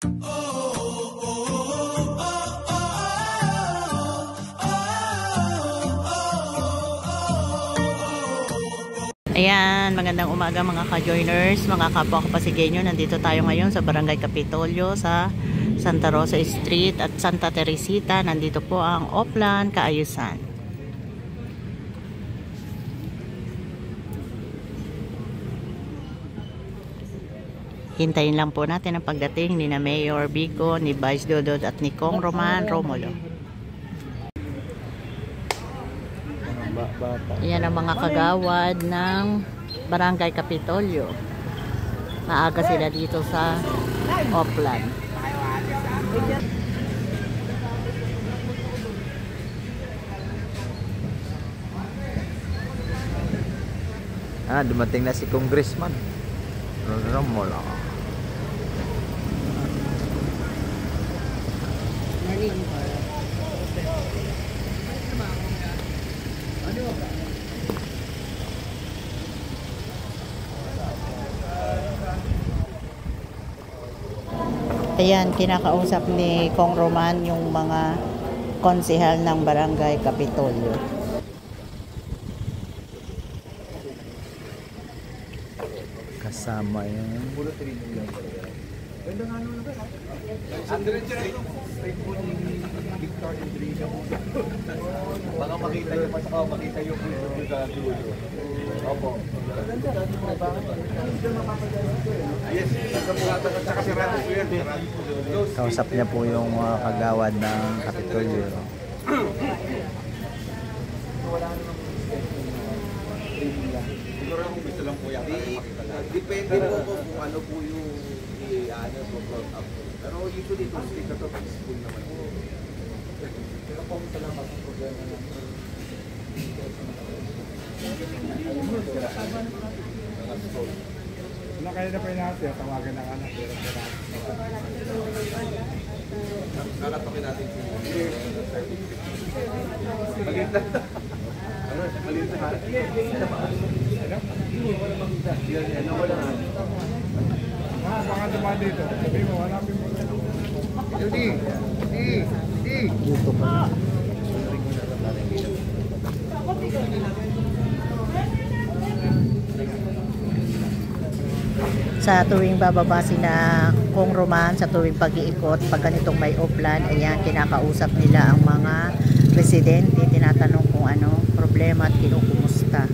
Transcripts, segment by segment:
Ayan, magandang umaga mga ka-joiners, mga kapwa kapasigenyo. Nandito tayo ngayon sa Barangay Kapitolyo sa Santa Rosa Street at Santa Teresita. Nandito po ang Oplan Kaayusan. Hintayin lang po natin ang pagdating ni na Mayor Vico, ni Vice Dodot at ni Kong Roman Romulo. Yan ang mga kagawad ng Barangay Kapitolyo. Maaga sila dito sa Oplan. Dumating na si Congressman Romulo. Ayan, kinakausap ni Kong Roman yung mga konsehal ng Barangay Kapitolyo. Kasama yung baka makita yung makita yung opo. Yes, kausap niya po yung mga kagawad ng Kapitolyo. Siguro kung gusto lang po yan. Depende po kung ano po yung ano po brought up. Pero usually kung dito to peaceful naman po. Pero kung salamat ang problema ng kaya na pa yung natin, tawagan ng anak. Nakatokin natin si maliit na. Maliit na. Baka naman dito. Sabi mo, hanapin mo. Di. Dito pa. Sa tuwing bababa sina Kong Roman, sa tuwing pag-iikot, pag ganitong may Oplan, ayan, kinakausap nila ang mga residente, tinatanong kung ano problema at kinukumusta.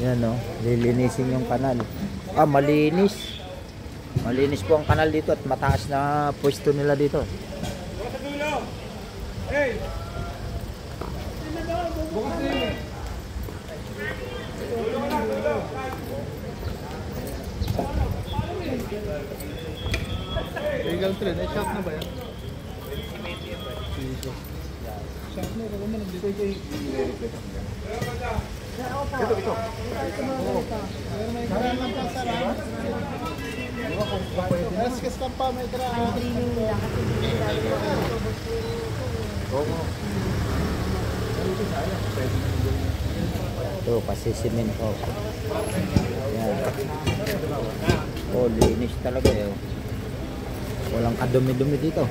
Yan no, lilinisin yung kanal. Malinis. Malinis po ang kanal dito at mataas na pwesto nila dito. Hey! Bukas din. Legal trade, shop na ba yan? Shop na, kung naman dito ito ito. Maraming kasarang. Mas pa may trabaho. Ito, pasisimin po. Yan. Linis talaga eh. Walang kadumi-dumi dito.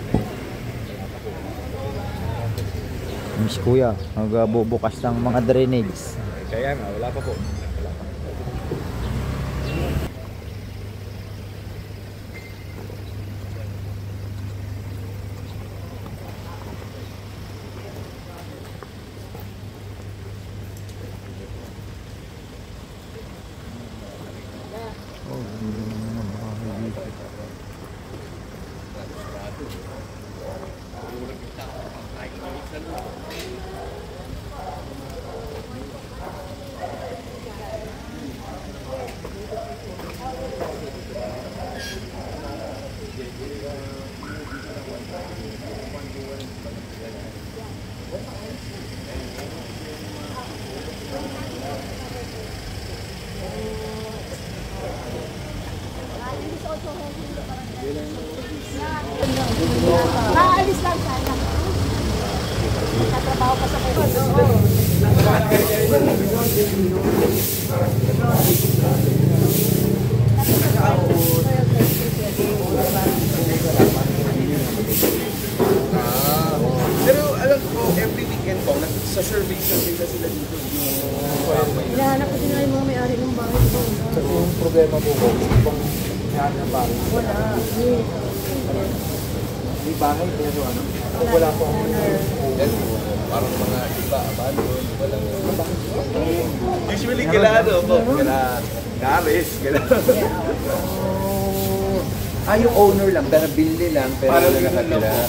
Miss Kuya, magbubukas ng mga drainage. Kaya nga, wala pa po. Naalis lang sana. Nagtatrabaho pa sa Pero alam ko, every weekend po, sa survey nila sila dito. Hinahanap ko din yung mga may-ari ng bahay ko. So, yung problema po ko, ibang yan ang bahay. Wala. May bahay, pero ano? Wala po ako. Parang mga iba, abandon, walang... Usually, kila ano po, kila Gares, kila... Yung owner lang, binili lang, pero Parang wala yun lang nakatira. po.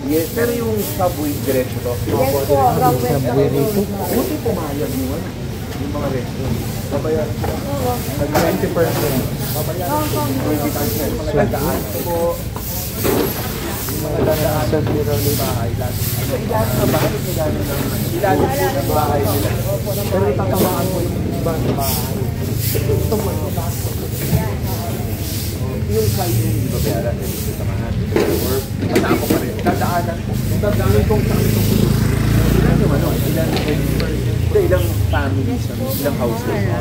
Yes, pero yung subway diretso to. Yes po, Subway rito. Buti pumayag mo ano? Yung mga restaurant. Babayaran sila. Pag 20%. Babayaran sila. Mga dadaan po. Yung mga dadaan sa zero ng bahay. Ilalim na bahay. Ilalim po ng bahay nila. Pero tatamaan mo yung iba ng bahay. Yung side yung hindi babayaran. Yung tamahan. Or matako pa rin. Dadaanan. Dadaanan kong ilang families, ilang houses. Gaya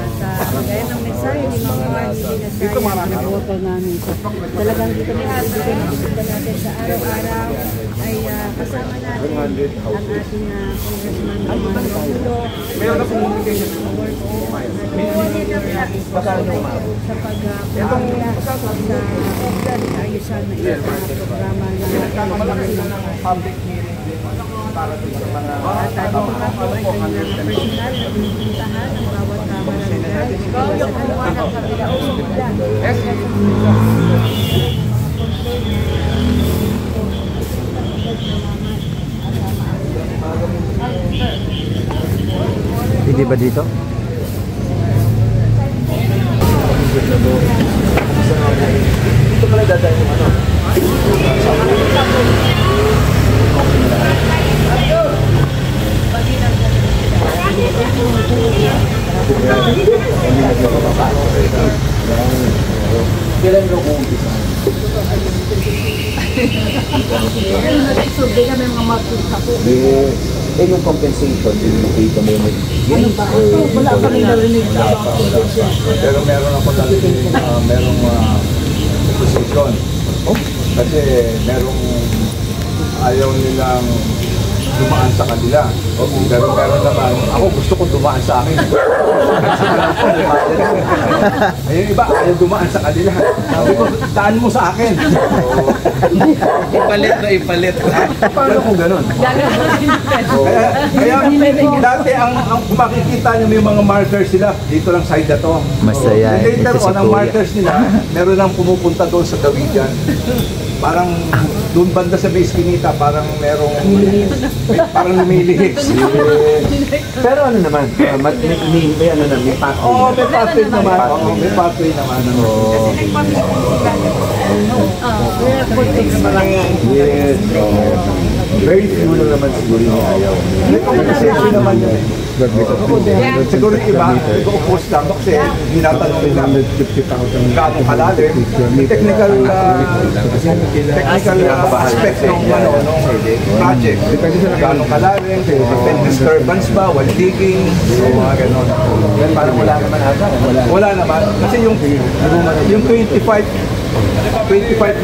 ng mensahe ni Mama Marley na dito marami water namin. Talagang dito na ibigay ng bisita natin sa araw-araw ay kasama natin ang ating congressman Mama Marley. Meron na communication ng work o sa pagpapaya sa Oakland kaayusan na iyong mga programa na public hearing para sa mga at ano mga po ay kanilang personal na pinupuntahan ng bawat barangay. Sa kalawa ng kabilaong Oakland. Hindi ba dito? Dito pala dadaan yung ano? Kailan mo umpisa? Survey kami mga magpunta po. Eh, yung compensation, yung mo mo. Ano ba? Wala kami narinig sa Pero meron ako narinig, merong opposition. Kasi merong ayaw nilang dumaan sa kanila. Pero meron naman, ako gusto kong dumaan sa akin. Ayun iba, ayaw dumaan sa kanila. Sabi ko, daan mo sa akin. Ipalit na ipalit. Paano kung ganun? Kaya dati ang makikita niyo may mga markers sila, dito lang side na to. Masaya, Later ito si on, ang Kuya. markers nila, meron nang pumupunta doon sa Dawigan. Parang doon banda sa may eskinita, parang merong parang lumilihis. Pero ano naman, may ano na, may pathway. Oo, may pathway naman. Oo, may pathway naman. Yes. Very few lang naman siguro yung ayaw. May conversation naman yun. Siguro yung iba, nag-oppose lang kasi hinatanong nila gaano kalalim. Technical aspect ng project. Gaano kalalim, may disturbance ba, while digging, mga ganon. Parang wala naman ata. Wala naman. Kasi yung 25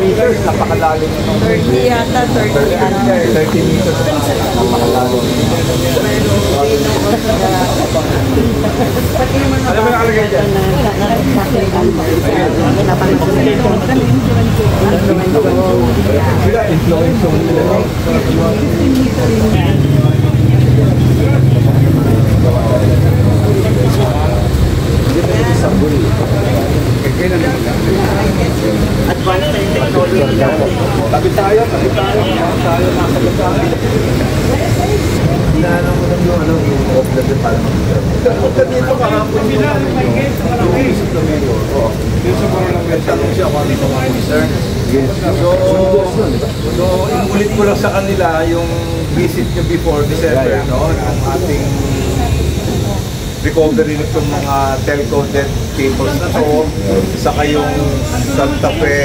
meters, napakalalim. 30 yata, 30 under. 30 meters, napakalalim. Alam mo yung nakalagay dyan? Sila, influence yung nila. Advanced na yung technology. Lapit tayo, nakasagot tayo. Hinahanap mo lang yung yung offlet para makikita. Punta dito kahapon yung isip na mayor. Yung sa mga nagtanong siya kung ano yung mga concern. So, inulit ko lang sa kanila yung visit niya before December, no? Ang ating recovery nitong mga telco debt cables na to, saka yung Santa Fe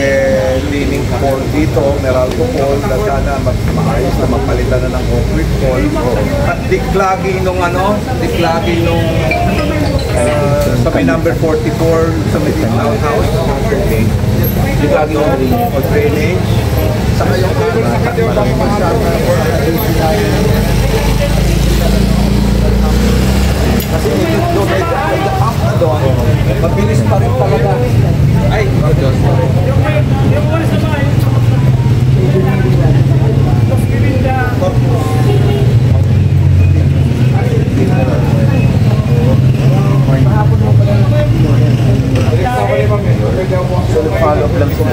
leaning pole dito, Meralco pole, na sana maayos na magpalitan na ng concrete pole. At declogging nung sa may number 44 sa may townhouse, declogging of drainage, saka yung kasi yung up na doon, mabilis pa rin talaga. Ay, Diyos. So, follow up lang sila.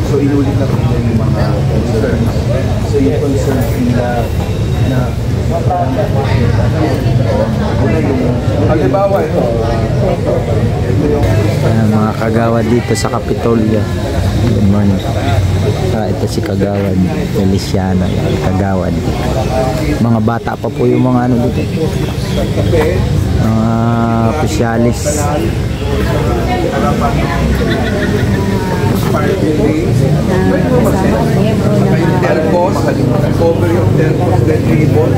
So, inulit na rin yung mga concerns. So, yung concerns nila na Halimbawa ito. Ayan, mga kagawad dito sa Kapitolyo. Good morning. Ito si Kagawad Feliciano, yan, kagawad. Mga bata pa po yung mga ano dito. Mga opisyalis. Delpos, cover yung Delpos, dead people.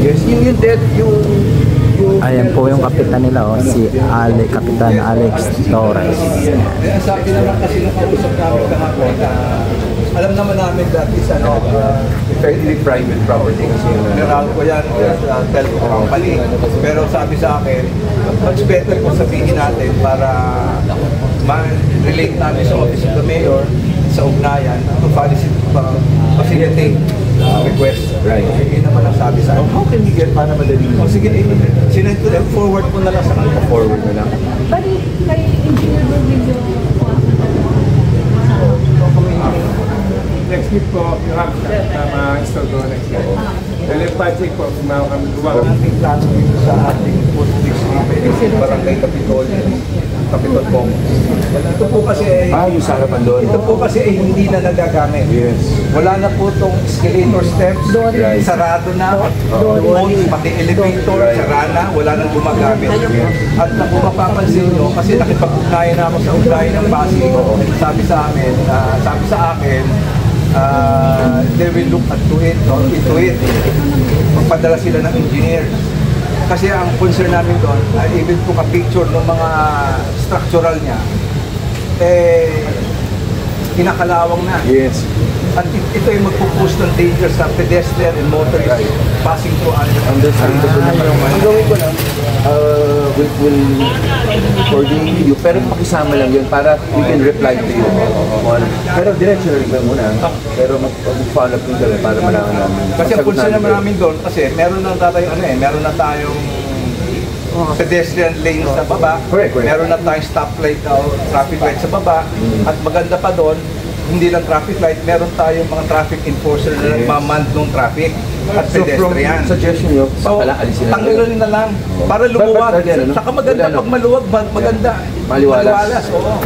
yes, yung dead, yung Ayan po yung kapitan nila, oh, si Kapitan Alex Torres. Kaya sabi naman kasi ng kausap namin kahapon, alam naman namin that is effectively private property kasi Meralco yan, telco company. Pero sabi sa akin, much better kung sabihin natin para ma-relate namin sa Office of the Mayor sa ugnayan to facilitate request. Right. Yun naman ang sabi sa akin. how can we get para madali Oh, sige, sinend ko lang, forward ko na lang sa kanila. forward na lang? Bali, kay engineer mo video Next week po, you have ma-install ko next week. Dahil project po, kumawa kami gumawa. Ang ating plano dito sa ating food district, Barangay Capitol Commons. Ito po kasi Yung sa harapan doon? ito po kasi ay hindi na nagagamit. Yes. Wala na po itong escalator steps, Right. sarado na, doon, pati elevator, sarado na, wala nang gumagamit. At na kung mapapansin nyo, kasi nakipag-ugnayan na ako sa ugnayan ng Pasig, sabi sa akin, they will look into it. Magpadala sila ng engineer. Kasi ang concern namin doon, even kung ka-picture ng mga structural niya, kinakalawang na. Yes. At ito ay magpupush ng danger sa pedestrian and motorist passing through Understandable naman. Ang gawin ko lang, will coordinate you, pero pakisama lang yun para we can reply to you. Pero diretso na rin ba muna? Pero mag-follow up yung gawin para malaman namin. Kasi ang concern naman namin doon, kasi meron na tayong pedestrian lanes sa baba, Correct. meron na tayong stoplight o traffic light sa baba, at maganda pa doon, hindi lang traffic light, meron tayong mga traffic enforcer na nagmamand ng traffic at pedestrian. From suggestion nyo, alisin na. Tanggalin na lang para lumuwag. again, Saka maganda pag maluwag, maganda. Maliwalas. Oo.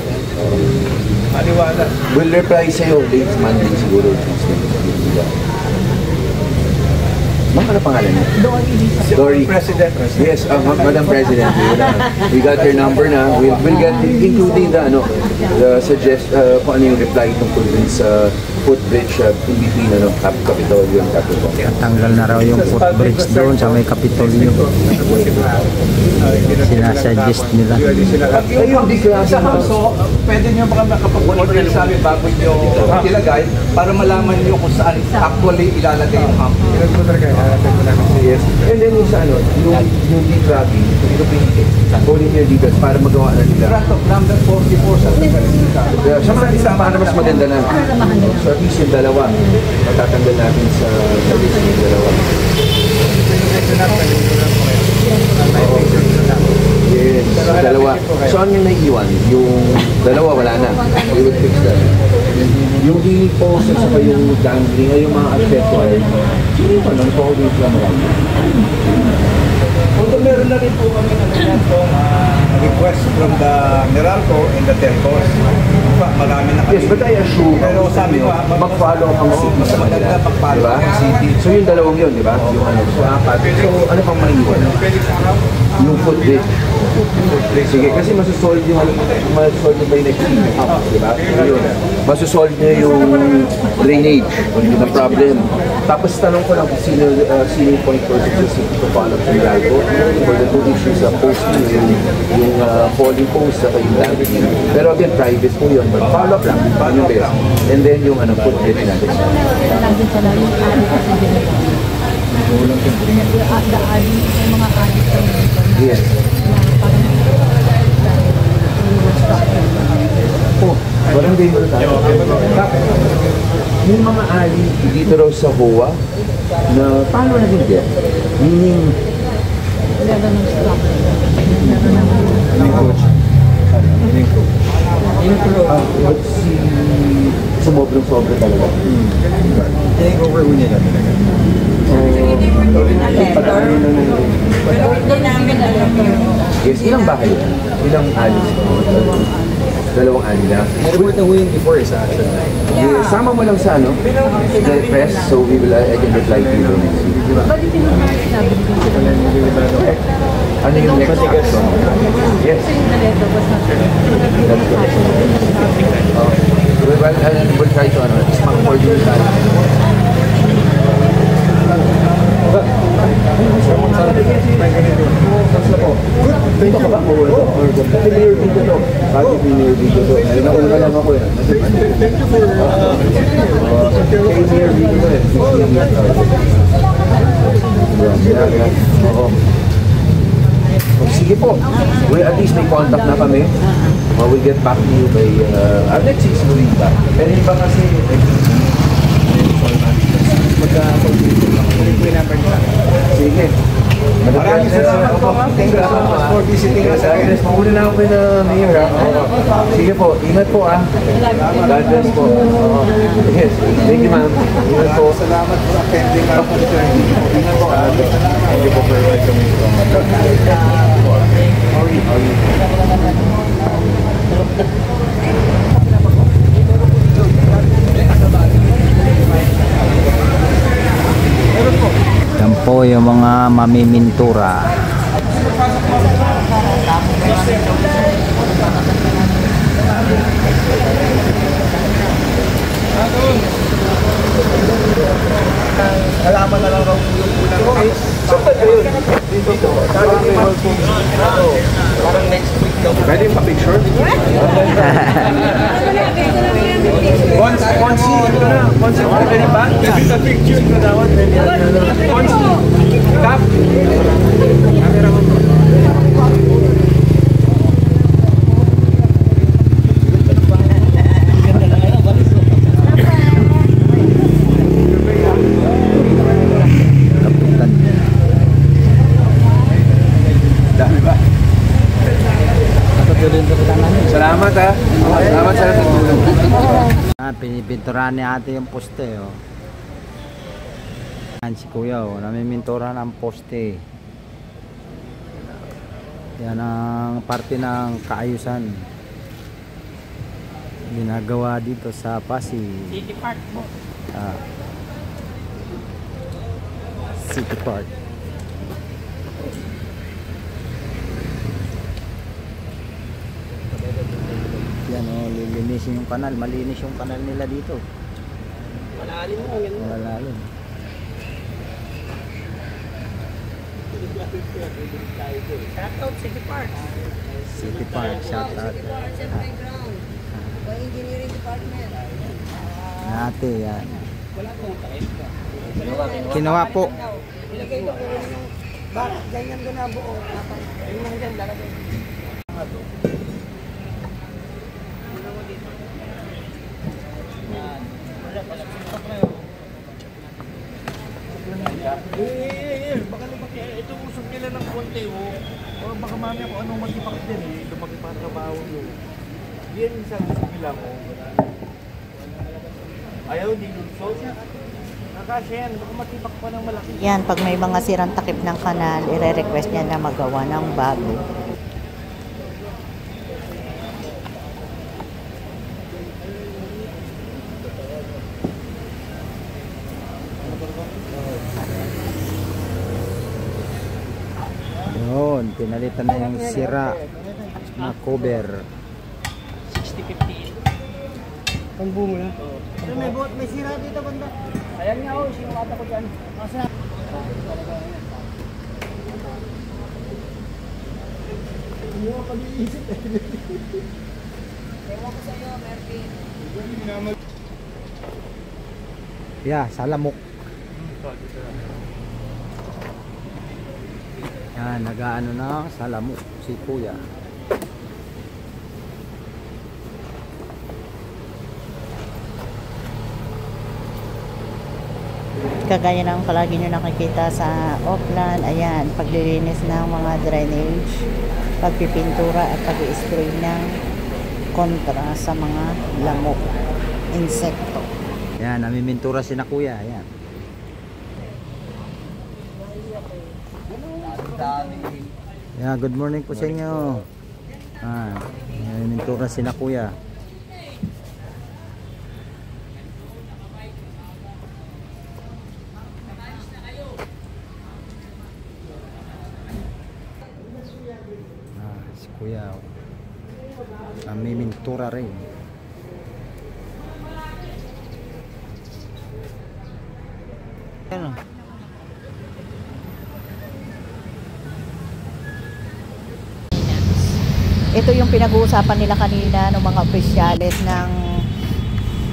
Maliwalas. We'll reply sa'yo late Monday siguro. Tuesday. Ma'am, ano pangalan niya? Dory. President. Yes, Madam President. We got your number na. We'll get including the kung ano yung reply tungkol din sa footbridge in between Capitolio and Capitol. Tanggal na raw yung footbridge doon sa may Kapitolyo. Sinasuggest nila. Ayun, sa Hamso, pwede nyo baka makapag-order sa amin bago nyo ilagay para malaman nyo kung saan actually ilalagay yung Hamso. Yes. And then yung sa yung declogging, calling your details para magawa na nila. Grant of number 44 sa Pagkakasita. Sa mga isama na mas maganda na. So at least yung dalawa, matatanggal natin sa list yung dalawa. Yes, dalawa. So ano yung naiiwan? Yung dalawa wala na. We will fix that. Yung hinipo sa saka yung dangling ay yung mga accessories. Sino yung nang-coordinate lang lang? Although meron na rin po kami request from the Meralco and the telcos marami na Yes, but I assume, pero sabi ko, mag-follow ang city sa kanila. maganda pag-follow Diba? ang city. So yung dalawang yun, di ba? Yung ano, so apat. So ano pang maiwan? Yung footbridge. Sige, kasi masusolve yung by next week. Di ba? Yun. Masusolve nyo yung drainage, the problem. Tapos tanong ko lang sino yung point person sa city to follow up sa Hidalgo for the two issues of posting, yung polling post sa yung damaging. Pero again, private po yun. But follow up lang, yung best. And then yung ano, footbridge natin. Lagi sa lalo yung adik kasi ganito. Daanin yung mga adik sa ganito. Yes. Oh, walang game mo tayo. Yung mga ali dito raw sa HOA na paano naging yan? Meaning, Wala na ng stock. but si sobrang-sobra talaga. Take over mo nila talaga. Yes, ilang bahay yan? Ilang ali? Dalawang ali na. I-report na ho yun before sa action. Yeah, sama mo lang sa ano, the press, so I can reply to you next week. Diba? Ba't hindi mo sabi ko sila? Ano yung next action? Yes. Naleto, basta That's good. Well, we'll try to mag-coordinate tayo. Dito ka ba? Kasi mayor dito to. Bakit mayor dito to? Ay, nauna lang ako eh. Kay mayor dito to eh. Oo. Sige po. Well, at least may contact na kami. We'll get back to you by next 6 weeks ba? Pero iba kasi sige. Maraming salamat po. Thank you so much for visiting us again. Muna na ako na mayor ha. Sige po, ingat po ah. God bless po. Yes, thank you ma'am. Ingat po. Salamat po sa pending opportunity. Ingat po ah. Thank you po for welcoming. Yan po yung mga mamimintura. Nalaman na lang raw po yung unang case. Dito. Parang next week daw. Pwede pa picture? Konsi, ito na. Konsi, pwede ba? Sa picture ko daw. Konsi. Kap. Camera mo. Salamat ha. Salamat sa tulong. Pinipinturahan ni ate yung poste oh. Yan si kuya oh, namimintura ng poste. Yan ang parte ng kaayusan ginagawa dito sa Pasig City Park po. City Park. Yan o, lilinisin yung kanal. Malinis yung kanal nila dito. Malalim mo. Malalim. Shoutout City Park. City Park, shoutout. Engineering Department. Ate, yan. Kinuha po. Ilagay ko kung yung bakit ganyan doon na buo. Yung mga dyan lalagay. Baka lumaki. Ito usok nila ng konti oh. O baka mamaya kung anong mag-ipak din eh. Lumaki pa ang trabaho nyo. Yan sa usok nila mo. Ayaw, hindi lusot. Nakasya yan. Baka matipak pa ng malaki. Yan, pag may mga sirang takip ng kanal, ire-request niya na magawa ng bago. Pinalitan na yung sira na cover. 60-50. Pang-bungo na? May sira dito banda. Ayan nga oh, sinumata ko dyan. Masarap. Hindi mo pag-iisip eh. Ewan ko sa'yo, Mervin. Yeah, salamok. Yan, nag-ano na salamok si kuya. Kagaya ng palagi nyo nakikita sa Oplan, ayan, paglilinis ng mga drainage, pagpipintura at pag-i-spray ng kontra sa mga lamok, insekto. Yan, namimintura si na kuya. Yan. Yeah, good morning po sa inyo. Namimintura si na kuya. Si kuya namimintura rin. Ano? Ito yung pinag-uusapan nila kanina ng mga opisyales ng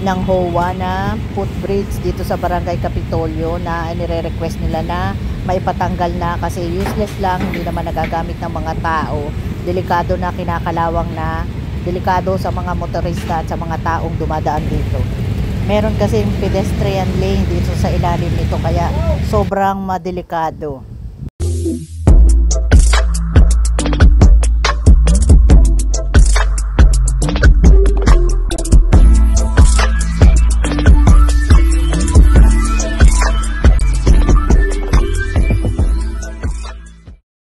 HOA na footbridge dito sa Barangay Kapitolyo na nire-request nila na maipatanggal na kasi useless lang, hindi naman nagagamit ng mga tao. Delikado na, kinakalawang na, delikado sa mga motorista at sa mga taong dumadaan dito. Meron kasi pedestrian lane dito sa ilalim nito kaya sobrang madelikado.